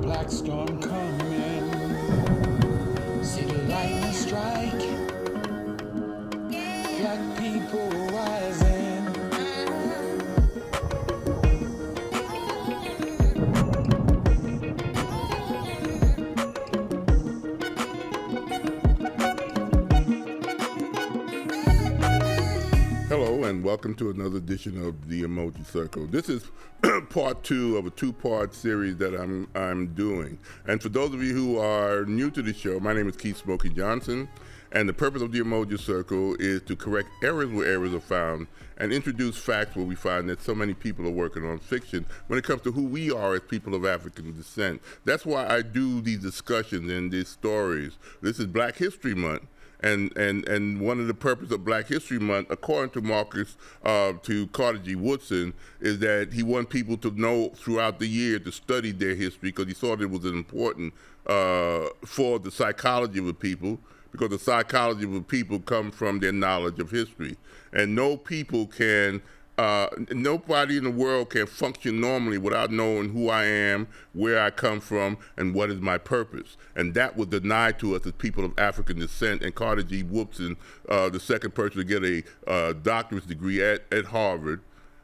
black storm coming. See the lightning strike. Black people rising. Hello and welcome to another edition of the Emoji Circle. This is part two of a two-part series that I'm doing. And for those of you who are new to the show, my name is Smokey Johnson, and the purpose of the Emoji Circle is to correct errors where errors are found and introduce facts where we find that so many people are working on fiction when it comes to who we are as people of African descent. That's why I do these discussions and these stories. This is Black History Month. And one of the purpose of Black History Month, according to Marcus, to Carter G. Woodson, is that he wanted people to know throughout the year to study their history because he thought it was important for the psychology of the people, because the psychology of the people come from their knowledge of history. And no people can nobody in the world can function normally without knowing who I am, where I come from, and what is my purpose. And that was denied to us as people of African descent. And Carter G. Woodson, the second person to get a doctorate degree at Harvard.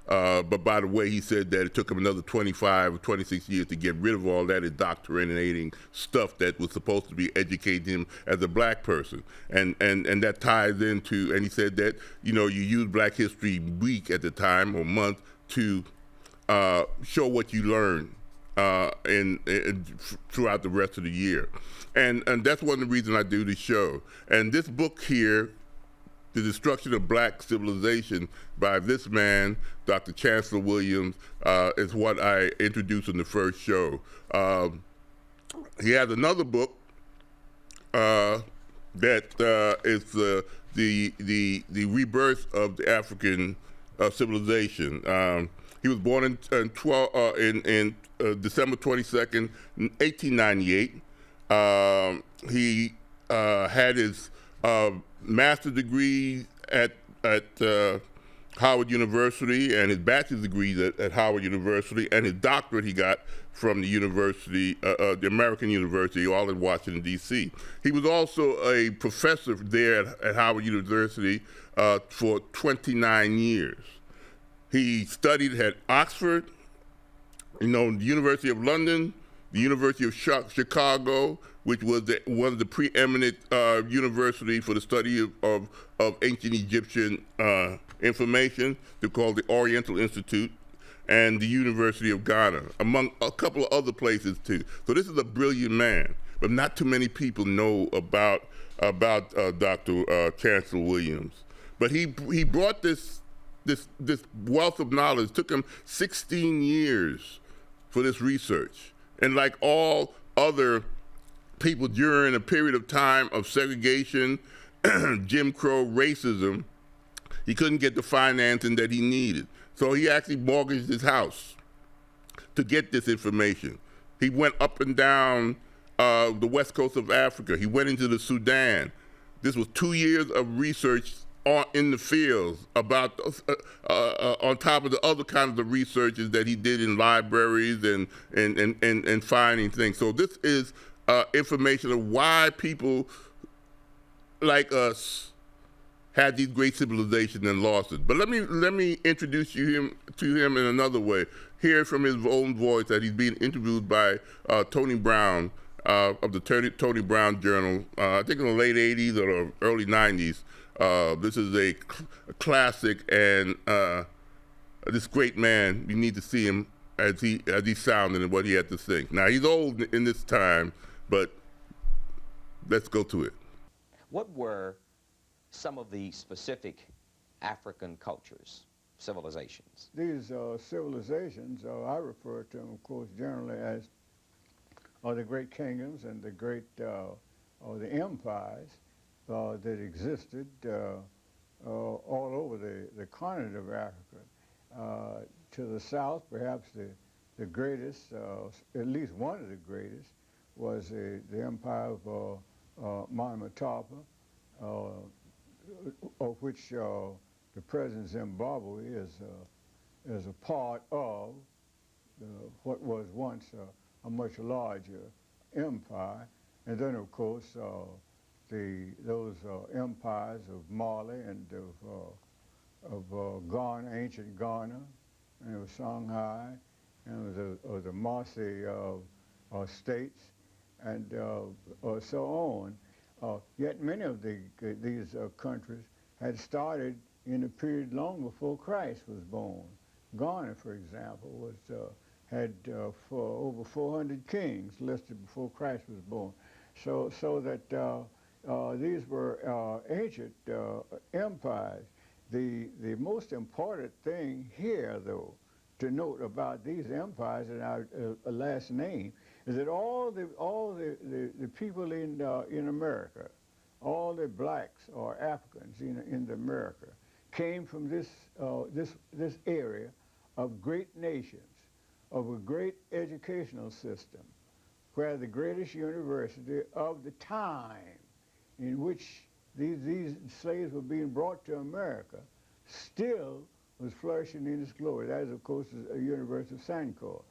But by the way, he said that it took him another 25 or 26 years to get rid of all that indoctrinating stuff that was supposed to be educating him as a black person. And that ties into, and he said that, you use Black History Week at the time or month to show what you learn throughout the rest of the year. And that's one of the reasons I do the show. And this book here, The Destruction of Black Civilization by this man, Dr. Chancellor Williams, is what I introduced in the first show. He has another book that is the rebirth of the African civilization. He was born in December 22nd, 1898. He had his master's degree at Howard University and his bachelor's degree at Howard University, and his doctorate he got from the University, the American University, all in Washington, D.C. He was also a professor there at Howard University for 29 years. He studied at Oxford, the University of London, the University of Chicago, which was one of the preeminent university for the study of ancient Egyptian information. They're called the Oriental Institute, and the University of Ghana, among a couple of other places too. So this is a brilliant man, but not too many people know about Dr. Chancellor Williams. But he brought this wealth of knowledge. It took him 16 years for this research, and like all other people during a period of time of segregation, Jim Crow, racism, he couldn't get the financing that he needed. So he actually mortgaged his house to get this information. He went up and down the west coast of Africa. He went into the Sudan. This was 2 years of research in the fields about on top of the other kinds of researches that he did in libraries and finding things. So this is information of why people like us had these great civilizations and lost it. But let me introduce to him in another way. Hear from his own voice that he's being interviewed by Tony Brown of the Tony Brown Journal. I think in the late '80s or early '90s. This is a classic, and this great man. You need to see him as he sounded and what he had to think. Now he's old in this time, but let's go to it. What were some of the specific African cultures, civilizations? These civilizations, I refer to them, of course, generally as the great kingdoms and the great or the empires that existed all over the continent of Africa. To the south, perhaps the greatest, at least one of the greatest, was the empire of Monomotapa, of which the present Zimbabwe is a part of what was once a much larger empire. And then, of course, those empires of Mali and of Ghana, ancient Ghana, and it was Shanghai, and it was the Marsi states, and so on. Yet many of these countries had started in a period long before Christ was born. Ghana, for example, had for over 400 kings listed before Christ was born. So that these were ancient empires. The most important thing here, though, to note about these empires and our last name is that all the people in America, all the blacks or Africans in America, came from this area of great nations, of a great educational system, where the greatest university of the time in which these slaves were being brought to America still was flourishing in its glory. That is, of course, the University of Sankor.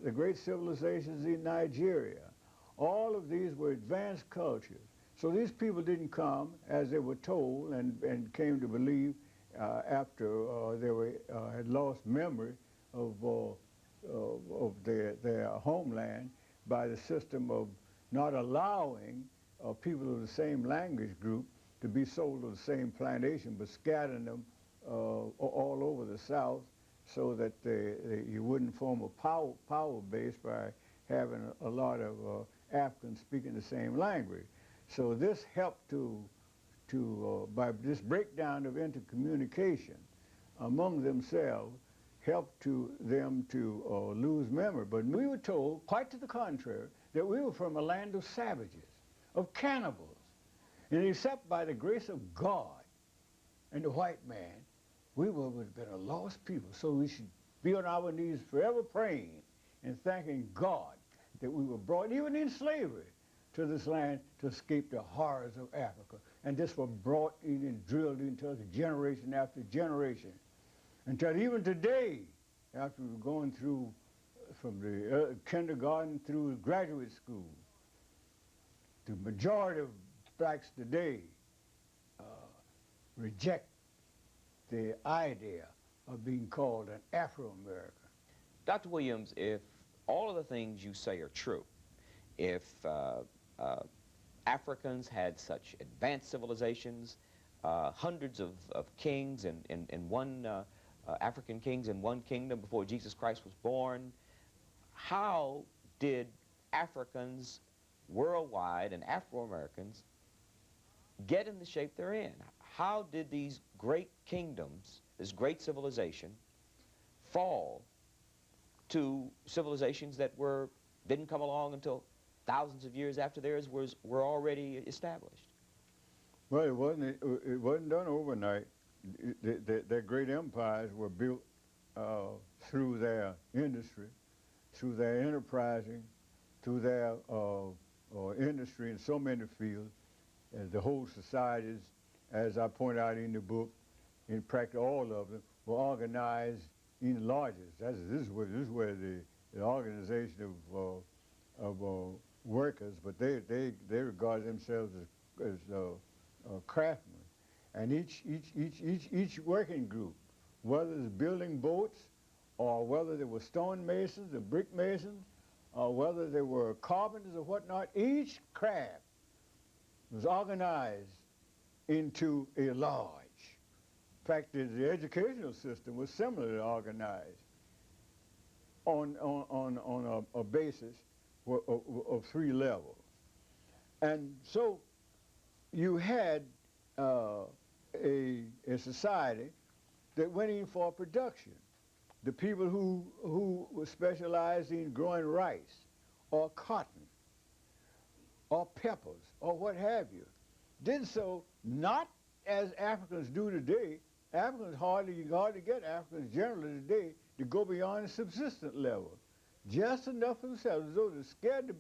The great civilizations in Nigeria, all of these were advanced cultures. So these people didn't come, as they were told and came to believe after they had lost memory of their homeland by the system of not allowing people of the same language group to be sold to the same plantation, but scattering them all over the South so that you wouldn't form a power base by having a lot of Africans speaking the same language. So this helped by this breakdown of intercommunication among themselves, helped them to lose memory. But we were told, quite to the contrary, that we were from a land of savages, of cannibals. And except by the grace of God and the white man, we would have been a lost people. So we should be on our knees forever praying and thanking God that we were brought, even in slavery, to this land to escape the horrors of Africa. And this was brought in and drilled into us generation after generation. Until even today, after we're going through from the kindergarten through graduate school, the majority of blacks today reject the idea of being called an Afro-American. Dr. Williams, if all of the things you say are true, if Africans had such advanced civilizations, hundreds of kings and one African kings in one kingdom before Jesus Christ was born, how did Africans worldwide and Afro-Americans get in the shape they're in? How did these great kingdoms, this great civilization, fall to civilizations that didn't come along until thousands of years after theirs were already established? Well, it wasn't done overnight. Their great empires were built through their industry, through their enterprising, through their industry in so many fields. The whole societies, as I point out in the book, in practically all of them, were organized in lodges. This is where the organization of workers, but they regard themselves as craftsmen. And each working group, whether it's building boats, or whether they were stone masons or brick masons, or whether they were carpenters or whatnot, each craft was organized into a lodge. In fact, the educational system was similarly organized on a basis of 3 levels. And so you had a society that went in for production. The people who were specialized in growing rice or cotton or peppers or what have you did so not as Africans do today. Africans you hardly get Africans generally today to go beyond the subsistence level. Just enough for themselves, as though they're scared to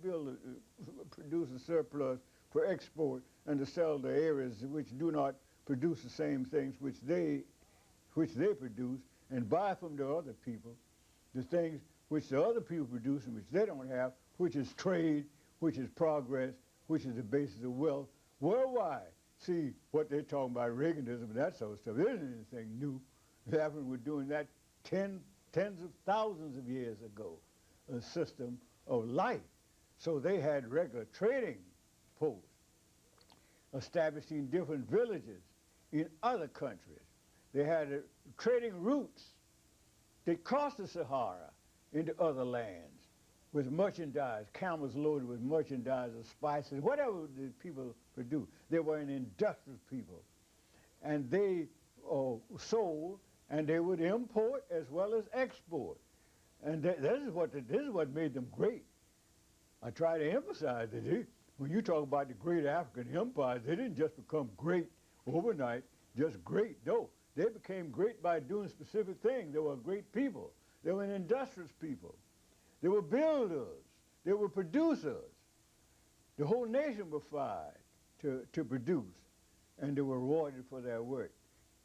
produce a surplus for export and to sell to areas which do not produce the same things which they produce, and buy from the other people the things which the other people produce and which they don't have, which is trade, which is progress, which is the basis of wealth worldwide. See, what they're talking about, Reaganism and that sort of stuff, there isn't anything new. The Africans were doing that tens of thousands of years ago, a system of life. So they had regular trading posts, establishing different villages in other countries. They had trading routes that crossed the Sahara into other lands with merchandise, camels loaded with merchandise of spices, whatever the people produce. They were an industrious people. And they sold, and they would import as well as export. And this is what made them great. I try to emphasize that when you talk about the great African empires, they didn't just become great overnight, just great. No, they became great by doing specific things. They were great people. They were an industrious people. They were builders. They were producers. The whole nation was fired to produce, and they were rewarded for their work.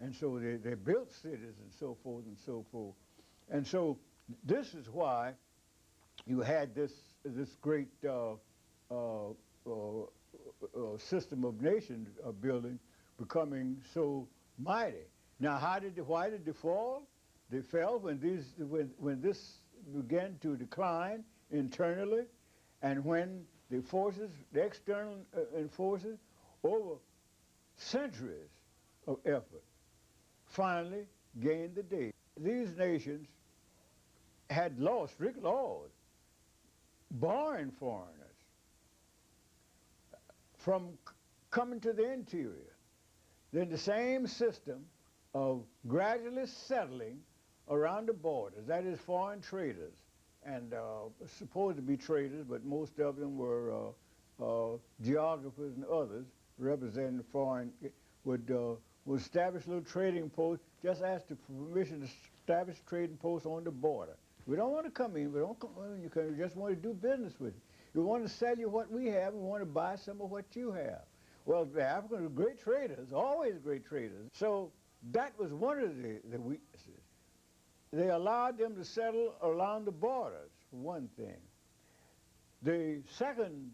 And so they built cities and so forth and so forth. And so this is why you had this great system of nation building becoming so mighty. Now, why did they fall? They fell when this began to decline internally, and when the external forces, over centuries of effort, finally gained the day. These nations had strict laws barring foreigners from coming to the interior. Then the same system of gradually settling around the borders, that is foreign traders, and supposed to be traders, but most of them were geographers and others representing foreign, would establish little trading posts, just ask for permission to establish trading posts on the border. We don't want to come in, we don't come in your country, we just want to do business with you. We want to sell you what we have, we want to buy some of what you have. Well, the Africans were great traders, always great traders. So that was one of the weaknesses. They allowed them to settle along the borders, for one thing. The second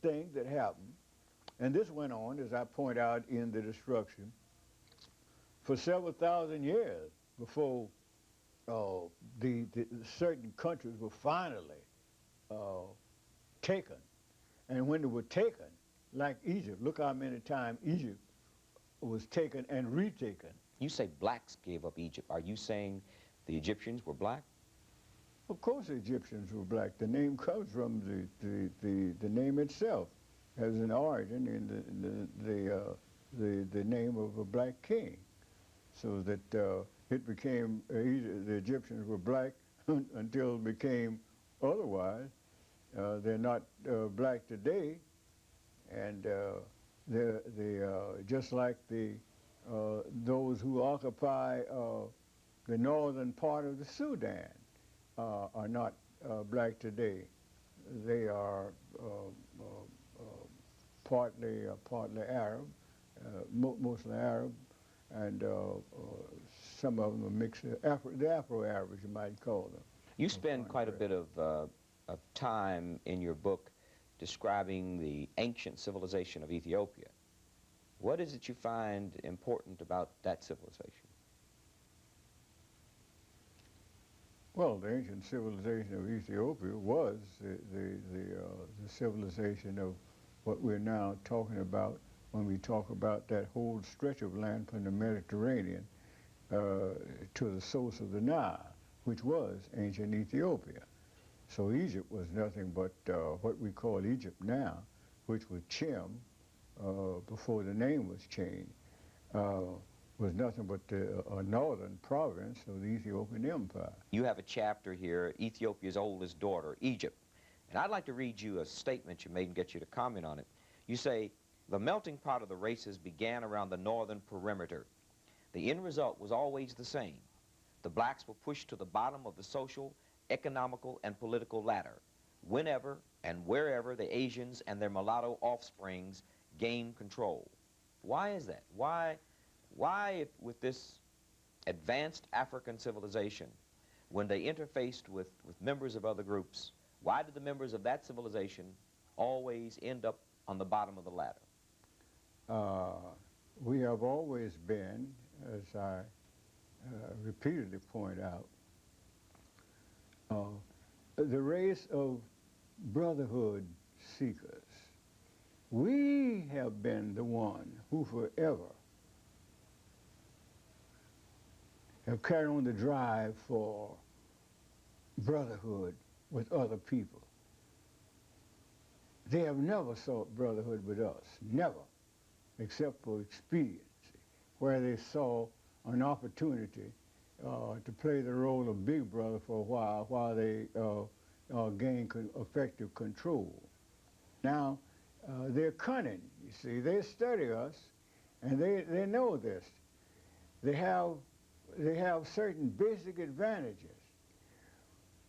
thing that happened, and this went on, as I point out in the destruction, for several thousand years before the certain countries were finally taken. And when they were taken, like Egypt, look how many times Egypt was taken and retaken. You say blacks gave up Egypt. Are you saying the Egyptians were black? Of course the Egyptians were black. The name comes from the name itself, has an origin in the name of a black king. So that it became, the Egyptians were black until it became otherwise. They're not black today, and they're just like those who occupy the northern part of the Sudan are not black today. They are partly Arab, mostly Arab, and some of them are mixed, the Afro-Arabs you might call them. You spend quite a bit of time in your book describing the ancient civilization of Ethiopia. What is it you find important about that civilization? Well, the ancient civilization of Ethiopia was the civilization of what we're now talking about when we talk about that whole stretch of land from the Mediterranean to the source of the Nile, which was ancient Ethiopia. So Egypt was nothing but what we call Egypt now, which was Chem before the name was changed, was nothing but a northern province of the Ethiopian Empire. You have a chapter here, Ethiopia's oldest daughter, Egypt. And I'd like to read you a statement you made and get you to comment on it. You say, the melting pot of the races began around the northern perimeter. The end result was always the same. The blacks were pushed to the bottom of the social, economical, and political ladder, whenever and wherever the Asians and their mulatto offsprings gained control. Why is that? Why with this advanced African civilization, when they interfaced with members of other groups, why did the members of that civilization always end up on the bottom of the ladder? We have always been, as I repeatedly point out, the race of brotherhood seekers. We have been the one who forever have carried on the drive for brotherhood with other people. They have never sought brotherhood with us, never, except for expediency, where they saw an opportunity to play the role of big brother for a while they gain effective control. Now, they're cunning, you see. They study us, and they know this. They have certain basic advantages.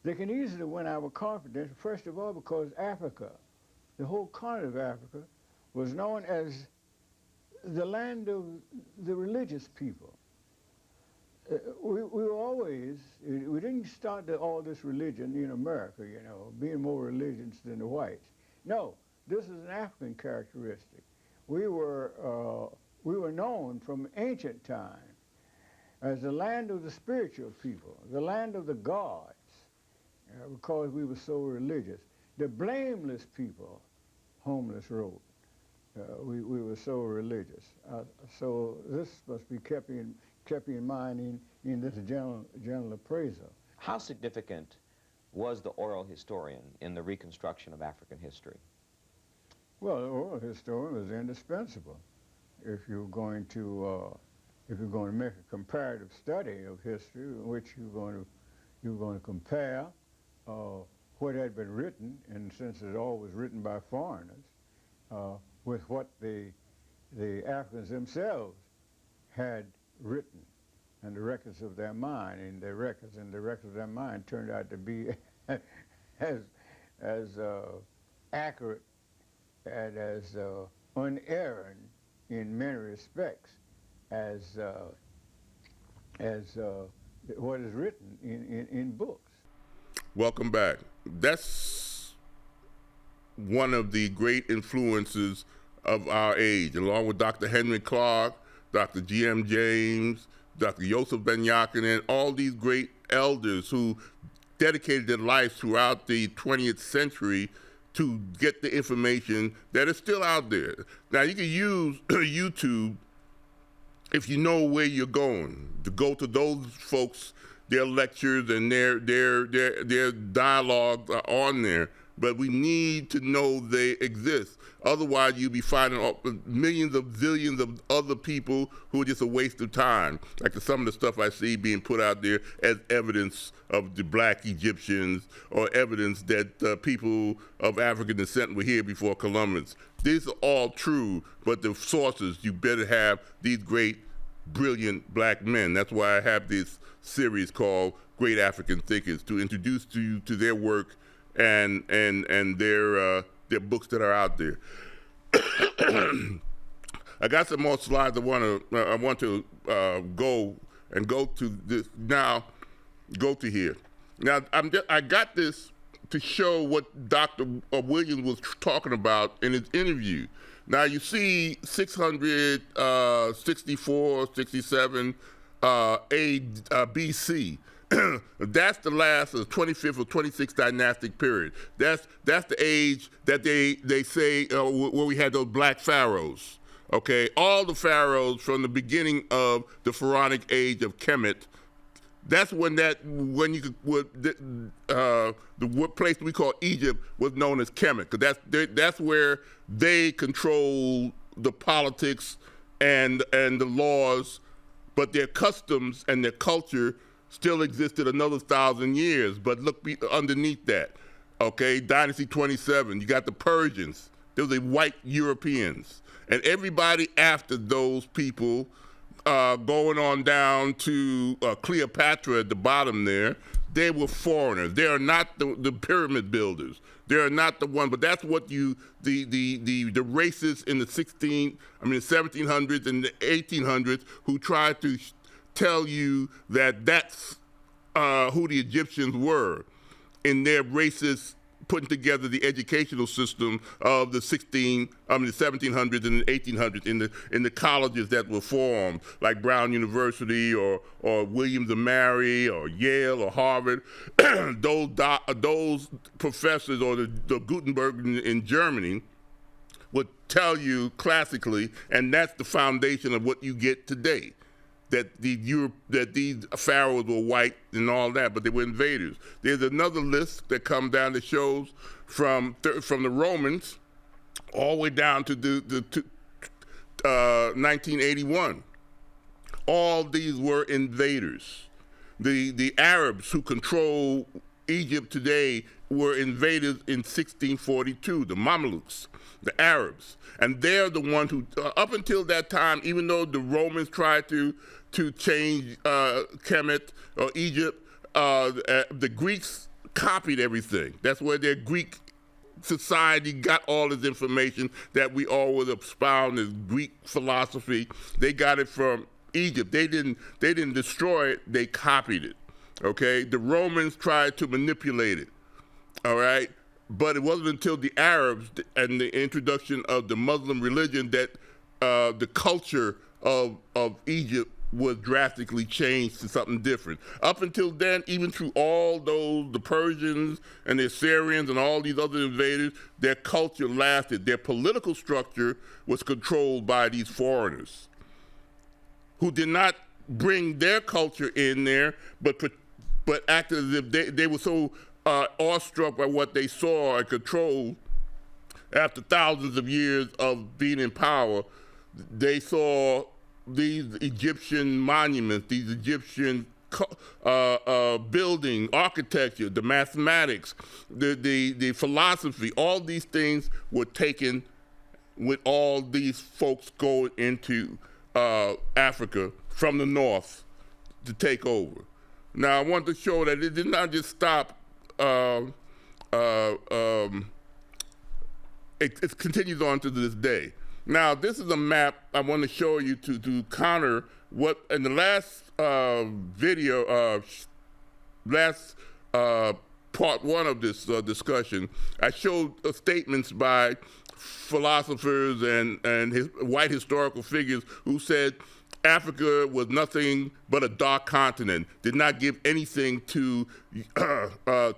They can easily win our confidence, first of all, because Africa, the whole continent of Africa, was known as the land of the religious people. We were always, we didn't start all this religion in America, you know, being more religious than the whites. No, this is an African characteristic. We were known from ancient times as the land of the spiritual people, the land of the gods, because we were so religious. The blameless people, Homeless wrote, we were so religious. So this must be kept in mind in this general appraisal. How significant was the oral historian in the reconstruction of African history? Well, the oral historian is indispensable if you're going to make a comparative study of history, in which you're going to compare what had been written, and since it's always written by foreigners, with what the Africans themselves had written, and the records of their mind, and the records of their mind turned out to be as accurate and as unerring in many respects as what is written in books. Welcome back. That's one of the great influences of our age, along with Dr. Henry Clark, Dr. G.M. James, Dr. Joseph Ben Yakinen, all these great elders who dedicated their lives throughout the 20th century to get the information that is still out there. Now, you can use YouTube if you know where you're going, to go to those folks, their lectures and their dialogues are on there. But we need to know they exist. Otherwise, you'll be finding millions of zillions of other people who are just a waste of time. Like some of the stuff I see being put out there as evidence of the black Egyptians, or evidence that people of African descent were here before Columbus. These are all true, but the sources, you better have these great, brilliant black men. That's why I have this series called Great African Thinkers, to introduce you to their work and their books that are out there. I got some more slides. I want to go to this now. Go to here. Now I got this to show what Dr. Williams was talking about in his interview. Now you see 664, 67 BC. That's the last of the 25th or 26th dynastic period. That's the age that they say where we had those black pharaohs. Okay, all the pharaohs from the beginning of the pharaonic age of Kemet. That's when the place we call Egypt was known as Kemet, because that's where they control the politics and the laws, but their customs and their culture still existed another 1,000 years. But look underneath that, okay? Dynasty 27, you got the Persians. Those are white Europeans. And everybody after those people, going on down to Cleopatra at the bottom there, they were foreigners. They are not the pyramid builders. They are not the one, but that's what the racists in the 1700s and the 1800s who tried to tell you that that's who the Egyptians were in their racist putting together the educational system of the 1700s and the 1800s in the colleges that were formed, like Brown University or Williams and Mary or Yale or Harvard. those professors, or the Gutenberg in Germany, would tell you classically, and that's the foundation of what you get today, that these pharaohs were white and all that, but they were invaders. There's another list that comes down that shows from the Romans all the way down to 1981. All these were invaders. The Arabs who control Egypt today were invaders in 1642, the Mamelukes, the Arabs. And they're the ones who, up until that time, even though the Romans tried to change Kemet or Egypt, the Greeks copied everything. That's where their Greek society got all this information that we always expound as Greek philosophy. They got it from Egypt. They didn't destroy it, they copied it. Okay? The Romans tried to manipulate it. All right? But it wasn't until the Arabs and the introduction of the Muslim religion that the culture of Egypt was drastically changed to something different. Up until then, even through all those, the Persians and the Assyrians and all these other invaders, their culture lasted. Their political structure was controlled by these foreigners who did not bring their culture in there, but acted as if they were so awestruck by what they saw and controlled after thousands of years of being in power. They saw these Egyptian monuments, these Egyptian building, architecture, the mathematics, the philosophy, all these things were taken with all these folks going into Africa from the north to take over. Now, I want to show that it did not just stop. It continues on to this day. Now, this is a map I want to show you to counter what in the last video, part one of this discussion, I showed statements by philosophers and white historical figures who said Africa was nothing but a dark continent, did not give anything to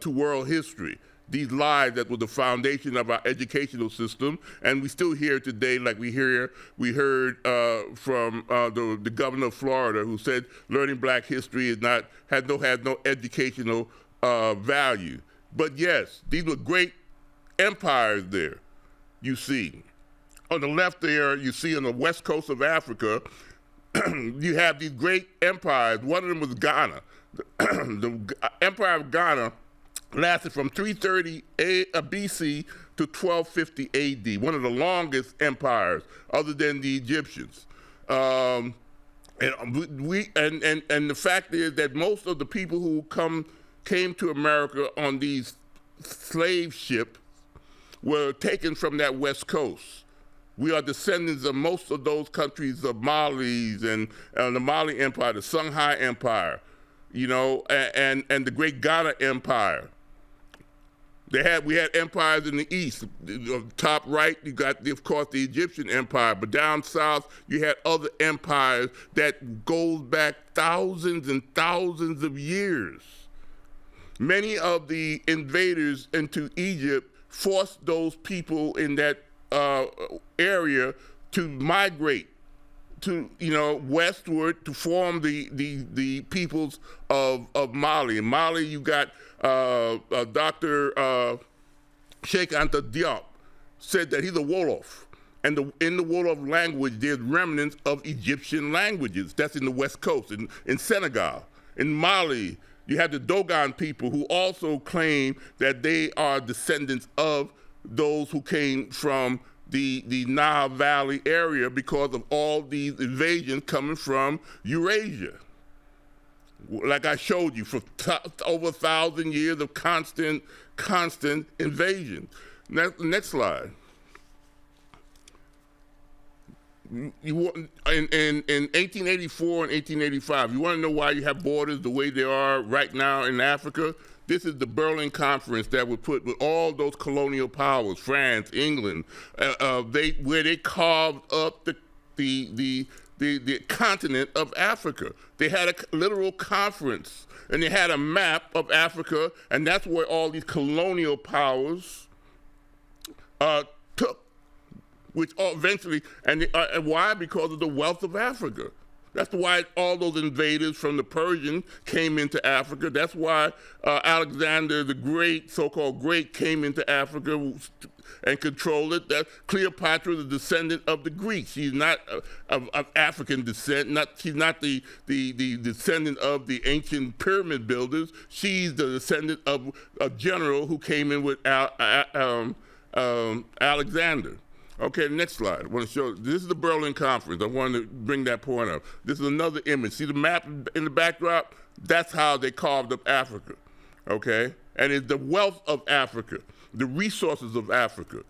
world history. These lies that were the foundation of our educational system, and we still hear today, like we heard from the governor of Florida, who said learning Black history has no educational value. But yes, these were great empires there. You see, on the left there, you see on the west coast of Africa, you have these great empires. One of them was Ghana. The Empire of Ghana lasted from 330 BC to 1250 AD, one of the longest empires other than the Egyptians. And the fact is that most of the people who came to America on these slave ships were taken from that west coast. We are descendants of most of those countries of Mali's and the Mali Empire, the Songhai Empire, and the great Ghana Empire. We had empires in the east. Top right, you got, of course, the Egyptian Empire, but down south, you had other empires that goes back thousands and thousands of years. Many of the invaders into Egypt forced those people in that area to migrate to westward to form the peoples of Mali. In Mali, you got Dr. Sheikh Anta Diop said that he's a Wolof. And in the Wolof language, there's remnants of Egyptian languages. That's in the West Coast, in Senegal. In Mali, you have the Dogon people who also claim that they are descendants of those who came from the Nile Valley area because of all these invasions coming from Eurasia. Like I showed you, for over 1,000 years of constant invasion. Next slide. In 1884 and 1885, you want to know why you have borders the way they are right now in Africa? This is the Berlin Conference that was put with all those colonial powers, France, England, where they carved up the continent of Africa. They had a literal conference, and they had a map of Africa, and that's where all these colonial powers took. Which eventually, and why? Because of the wealth of Africa. That's why all those invaders from the Persian came into Africa. That's why Alexander the Great, so-called Great, came into Africa and controlled it. That Cleopatra, the descendant of the Greeks. She's not of African descent. She's not the descendant of the ancient pyramid builders. She's the descendant of a general who came in with Alexander. Okay, next slide. I want to show, this is the Berlin Conference. I wanted to bring that point up. This is another image. See the map in the backdrop? That's how they carved up Africa, okay? And it's the wealth of Africa, the resources of Africa.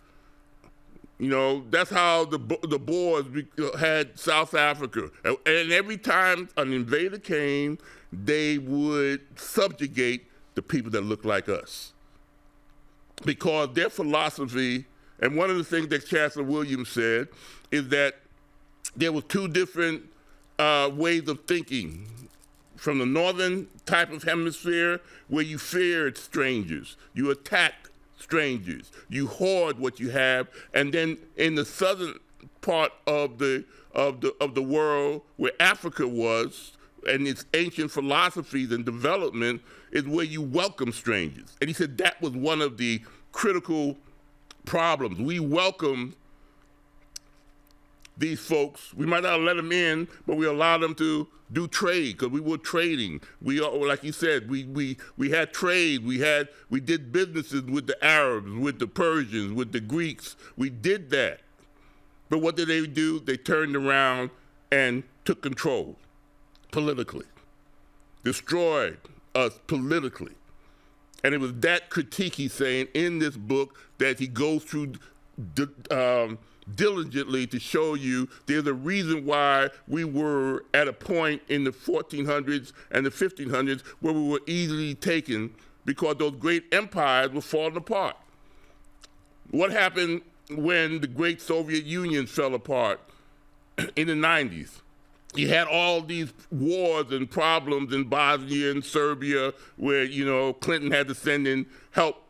You know, that's how the Boers had South Africa. And every time an invader came, they would subjugate the people that look like us. Because their philosophy, and one of the things that Chancellor Williams said is that there were two different ways of thinking. From the northern type of hemisphere, where you feared strangers, you attacked strangers, you hoard what you have, and then in the southern part of the world, where Africa was, and its ancient philosophies and development, is where you welcome strangers. And he said that was one of the critical problems. We welcome these folks. We might not let them in, but we allow them to do trade, because we were trading. We, like you said, we had trade. We did businesses with the Arabs, with the Persians, with the Greeks. We did that. But what did they do? They turned around and took control politically, destroyed us politically. And it was that critique he's saying in this book that he goes through diligently to show you there's a reason why we were at a point in the 1400s and the 1500s where we were easily taken, because those great empires were falling apart. What happened when the great Soviet Union fell apart in the 90s? You had all these wars and problems in Bosnia and Serbia where, you know, Clinton had to send in help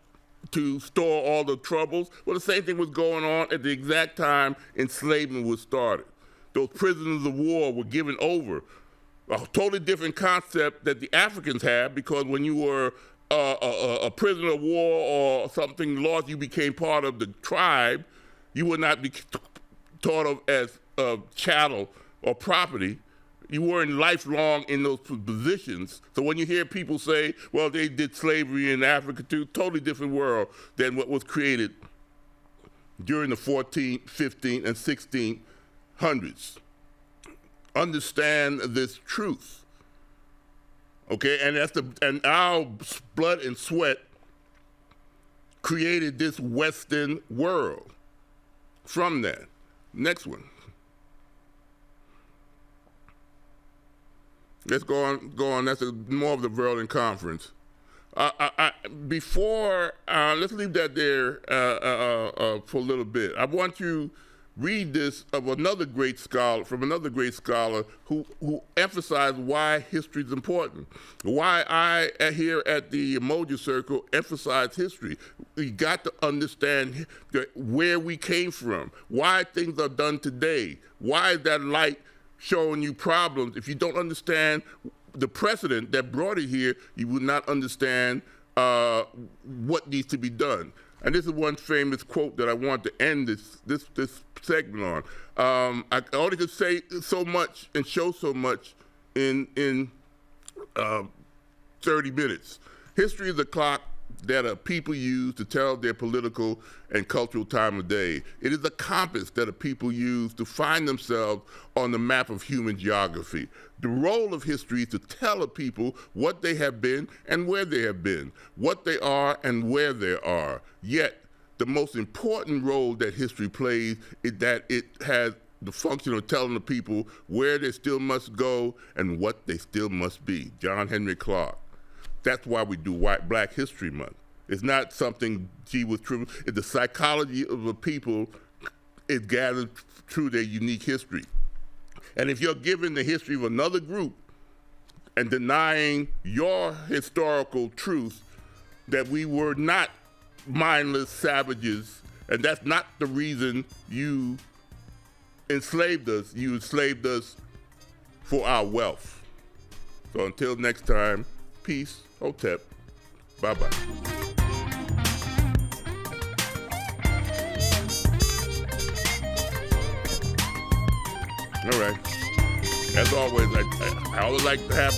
to store all the troubles. Well, the same thing was going on at the exact time enslavement was started. Those prisoners of war were given over. A totally different concept that the Africans had, because when you were a prisoner of war or something lost, you became part of the tribe. You would not be thought of as chattel or property. You weren't lifelong in those positions. So when you hear people say, well, they did slavery in Africa too, totally different world than what was created during the 14th, 15th, and 1600s. Understand this truth, okay? And our blood and sweat created this Western world from that. Next one. Let's go on. That's more of the Berlin Conference. Before, let's leave that there for a little bit. I want to read this of another great scholar, who emphasized why history is important. Why I, here at the Umoja Circle, emphasize history. We got to understand where we came from, why things are done today, why is that light showing you problems. If you don't understand the precedent that brought it here, you will not understand what needs to be done. And this is one famous quote that I want to end this segment on. I only could say so much and show so much in 30 minutes. History is a clock that a people use to tell their political and cultural time of day. It is a compass that a people use to find themselves on the map of human geography. The role of history is to tell a people what they have been and where they have been, what they are and where they are. Yet, the most important role that history plays is that it has the function of telling the people where they still must go and what they still must be. John Henry Clark. That's why we do Black History Month. It's not something, gee, was true. It's the psychology of the people is gathered through their unique history. And if you're giving the history of another group and denying your historical truth that we were not mindless savages, and that's not the reason you enslaved us. You enslaved us for our wealth. So until next time, peace, Hotep, bye-bye. All right. As always, I always like to have